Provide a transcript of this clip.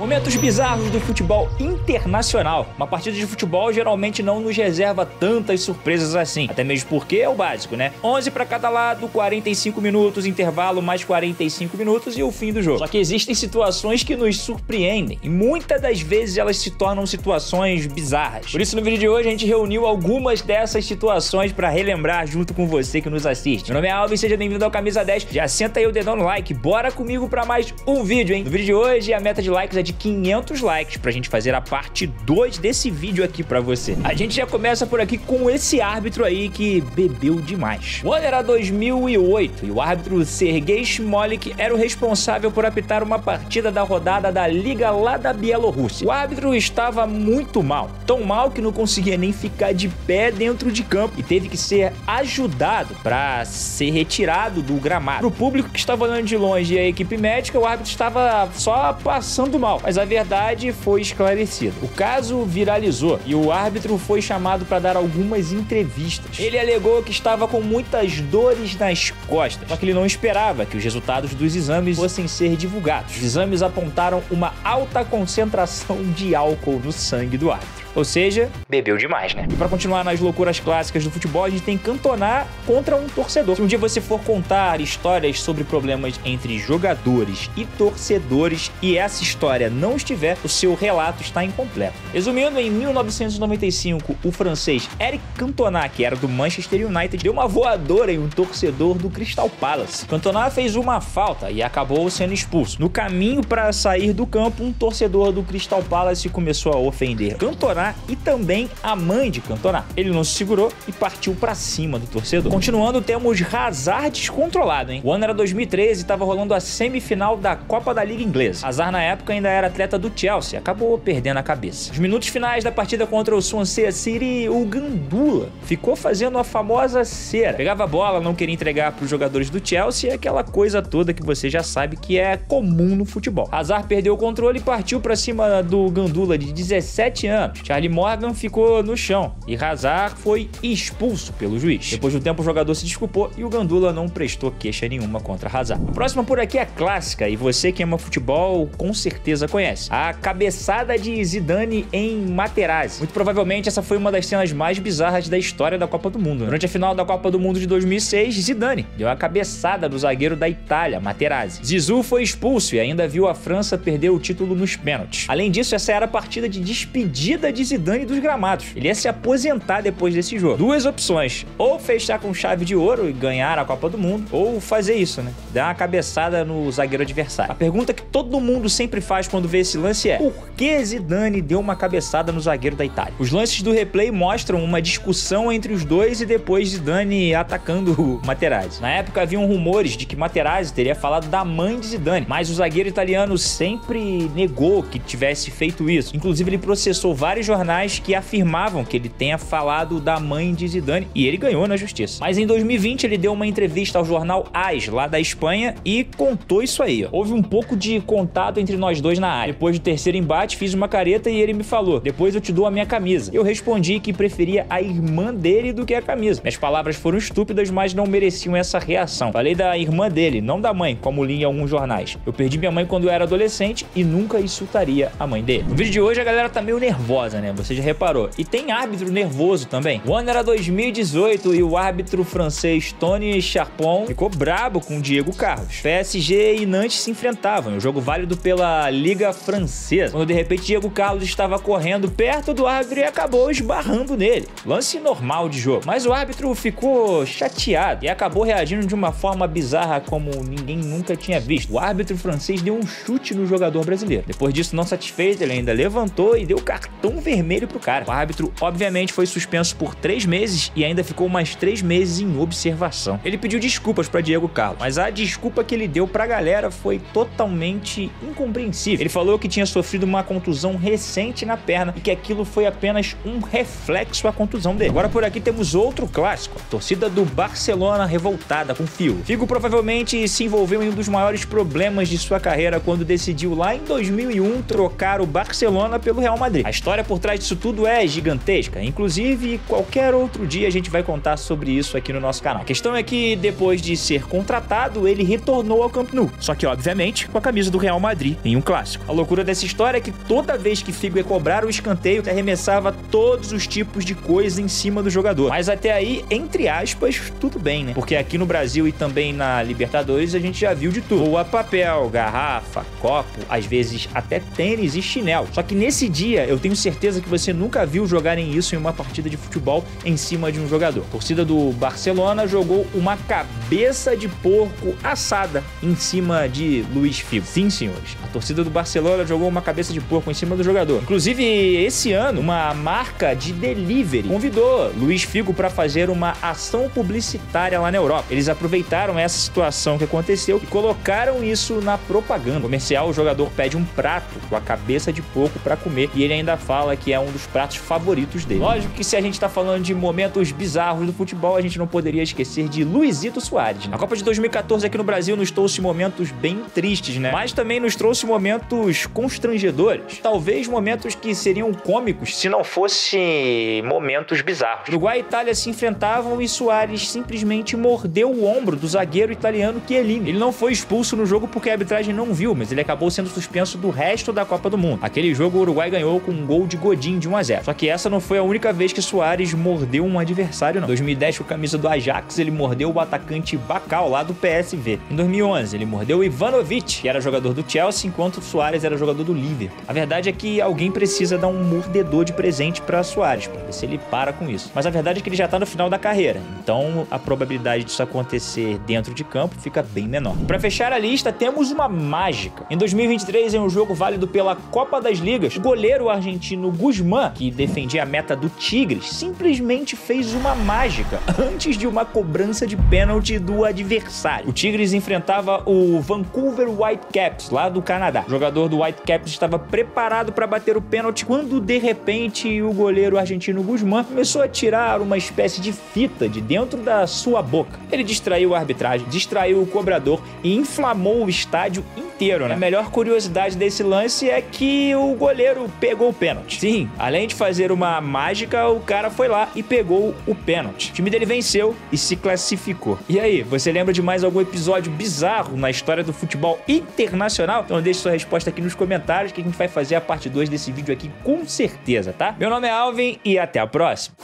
Momentos bizarros do futebol internacional. Uma partida de futebol geralmente não nos reserva tantas surpresas assim. Até mesmo porque é o básico, né? 11 para cada lado, 45 minutos, intervalo mais 45 minutos e o fim do jogo. Só que existem situações que nos surpreendem. E muitas das vezes elas se tornam situações bizarras. Por isso no vídeo de hoje a gente reuniu algumas dessas situações para relembrar junto com você que nos assiste. Meu nome é Alvin, seja bem-vindo ao Camisa 10. Já senta aí o dedão no like. Bora comigo para mais um vídeo, hein? No vídeo de hoje a meta de likes é de 500 likes pra gente fazer a parte 2 desse vídeo aqui pra você. A gente já começa por aqui com esse árbitro aí que bebeu demais. O ano era 2008 e o árbitro Sergei Smolik era o responsável por apitar uma partida da rodada da Liga lá da Bielorrússia. O árbitro estava muito mal, tão mal que não conseguia nem ficar de pé dentro de campo e teve que ser ajudado pra ser retirado do gramado. Pro público que estava olhando de longe e a equipe médica, o árbitro estava só passando mal, mas a verdade foi esclarecida. O caso viralizou e o árbitro foi chamado para dar algumas entrevistas. Ele alegou que estava com muitas dores nas costas, só que ele não esperava que os resultados dos exames fossem ser divulgados. Os exames apontaram uma alta concentração de álcool no sangue do árbitro. Ou seja, bebeu demais, né? E pra continuar nas loucuras clássicas do futebol, a gente tem Cantona contra um torcedor. Se um dia você for contar histórias sobre problemas entre jogadores e torcedores e essa história não estiver, o seu relato está incompleto. Resumindo, em 1995, o francês Eric Cantona, que era do Manchester United, deu uma voadora em um torcedor do Crystal Palace. Cantona fez uma falta e acabou sendo expulso. No caminho para sair do campo, um torcedor do Crystal Palace começou a ofender Cantona e também a mãe de Cantona. Ele não se segurou e partiu pra cima do torcedor. Continuando, temos Hazard descontrolado, hein? O ano era 2013 e estava rolando a semifinal da Copa da Liga Inglesa. Hazard na época ainda era atleta do Chelsea, acabou perdendo a cabeça. Nos minutos finais da partida contra o Swansea City, o Gandula ficou fazendo a famosa cera. Pegava a bola, não queria entregar para os jogadores do Chelsea, aquela coisa toda que você já sabe que é comum no futebol. Hazard perdeu o controle e partiu para cima do Gandula de 17 anos. Charlie Morgan ficou no chão e Hazard foi expulso pelo juiz. Depois do tempo, o jogador se desculpou e o Gandula não prestou queixa nenhuma contra Hazard. A próxima por aqui é clássica e você que ama futebol com certeza conhece. A cabeçada de Zidane em Materazzi. Muito provavelmente essa foi uma das cenas mais bizarras da história da Copa do Mundo. Durante a final da Copa do Mundo de 2006, Zidane deu a cabeçada do zagueiro da Itália, Materazzi. Zizou foi expulso e ainda viu a França perder o título nos pênaltis. Além disso, essa era a partida de despedida de Zidane dos gramados. Ele ia se aposentar depois desse jogo. Duas opções: ou fechar com chave de ouro e ganhar a Copa do Mundo, ou fazer isso, né? Dar uma cabeçada no zagueiro adversário. A pergunta que todo mundo sempre faz quando vê esse lance é: por que Zidane deu uma cabeçada no zagueiro da Itália? Os lances do replay mostram uma discussão entre os dois e depois Zidane atacando o Materazzi. Na época haviam rumores de que Materazzi teria falado da mãe de Zidane, mas o zagueiro italiano sempre negou que tivesse feito isso. Inclusive ele processou vários jornais que afirmavam que ele tenha falado da mãe de Zidane e ele ganhou na justiça. Mas em 2020 ele deu uma entrevista ao jornal AS lá da Espanha e contou isso aí, ó. Houve um pouco de contato entre nós dois na área. Depois do terceiro embate fiz uma careta e ele me falou: depois eu te dou a minha camisa. Eu respondi que preferia a irmã dele do que a camisa. Minhas palavras foram estúpidas, mas não mereciam essa reação. Falei da irmã dele, não da mãe, como li em alguns jornais. Eu perdi minha mãe quando eu era adolescente e nunca insultaria a mãe dele. No vídeo de hoje a galera tá meio nervosa, né? Você já reparou. E tem árbitro nervoso também. O ano era 2018 e o árbitro francês Tony Charpon ficou brabo com o Diego Carlos. PSG e Nantes se enfrentavam, um jogo válido pela Liga Francesa, quando de repente Diego Carlos estava correndo perto do árbitro e acabou esbarrando nele. Lance normal de jogo. Mas o árbitro ficou chateado e acabou reagindo de uma forma bizarra como ninguém nunca tinha visto. O árbitro francês deu um chute no jogador brasileiro. Depois disso, não satisfeito, ele ainda levantou e deu cartão vermelho pro cara. O árbitro obviamente foi suspenso por 3 meses e ainda ficou mais 3 meses em observação. Ele pediu desculpas para Diego Carlos, mas a desculpa que ele deu pra galera foi totalmente incompreensível. Ele falou que tinha sofrido uma contusão recente na perna e que aquilo foi apenas um reflexo à contusão dele. Agora por aqui temos outro clássico, a torcida do Barcelona revoltada com Figo. Figo provavelmente se envolveu em um dos maiores problemas de sua carreira quando decidiu lá em 2001 trocar o Barcelona pelo Real Madrid. A história por trás disso tudo é gigantesca. Inclusive, qualquer outro dia a gente vai contar sobre isso aqui no nosso canal. A questão é que, depois de ser contratado, ele retornou ao Camp Nou. Só que, obviamente, com a camisa do Real Madrid em um clássico. A loucura dessa história é que toda vez que Figo ia cobrar o escanteio, arremessava todos os tipos de coisa em cima do jogador. Mas até aí, entre aspas, tudo bem, né? Porque aqui no Brasil e também na Libertadores a gente já viu de tudo. Voa papel, garrafa, copo, às vezes até tênis e chinelo. Só que nesse dia, eu tenho certeza que você nunca viu jogarem isso em uma partida de futebol em cima de um jogador. A torcida do Barcelona jogou uma cabeça de porco assada em cima de Luís Figo. Sim, senhores. A torcida do Barcelona jogou uma cabeça de porco em cima do jogador. Inclusive, esse ano, uma marca de delivery convidou Luís Figo para fazer uma ação publicitária lá na Europa. Eles aproveitaram essa situação que aconteceu e colocaram isso na propaganda. No comercial, o jogador pede um prato com a cabeça de porco para comer e ele ainda fala que é um dos pratos favoritos dele. Lógico que se a gente tá falando de momentos bizarros do futebol, a gente não poderia esquecer de Luizito Soares, né? A Copa de 2014 aqui no Brasil nos trouxe momentos bem tristes, né? Mas também nos trouxe momentos constrangedores. Talvez momentos que seriam cômicos se não fossem momentos bizarros. Uruguai e Itália se enfrentavam e Soares simplesmente mordeu o ombro do zagueiro italiano Chiellini. Ele não foi expulso no jogo porque a arbitragem não viu, mas ele acabou sendo suspenso do resto da Copa do Mundo. Aquele jogo o Uruguai ganhou com um gol de Godin de 1-0. Só que essa não foi a única vez que Soares mordeu um adversário, não. Em 2010, com a camisa do Ajax, ele mordeu o atacante Bacau, lá do PSV. Em 2011, ele mordeu o Ivanovic, que era jogador do Chelsea, enquanto o Soares era jogador do Liverpool. A verdade é que alguém precisa dar um mordedor de presente para Soares, para ver se ele para com isso. Mas a verdade é que ele já tá no final da carreira, então a probabilidade disso acontecer dentro de campo fica bem menor. Para fechar a lista, temos uma mágica. Em 2023, em um jogo válido pela Copa das Ligas, o goleiro argentino Guzmán, que defendia a meta do Tigres, simplesmente fez uma mágica antes de uma cobrança de pênalti do adversário. O Tigres enfrentava o Vancouver Whitecaps, lá do Canadá. O jogador do Whitecaps estava preparado para bater o pênalti quando, de repente, o goleiro argentino Guzmán começou a tirar uma espécie de fita de dentro da sua boca. Ele distraiu a arbitragem, distraiu o cobrador e inflamou o estádio inteiro, né? A melhor curiosidade desse lance é que o goleiro pegou o pênalti. Sim, além de fazer uma mágica, o cara foi lá e pegou o pênalti. O time dele venceu e se classificou. E aí, você lembra de mais algum episódio bizarro na história do futebol internacional? Então deixe sua resposta aqui nos comentários que a gente vai fazer a parte 2 desse vídeo aqui com certeza, tá? Meu nome é Alvin e até a próxima.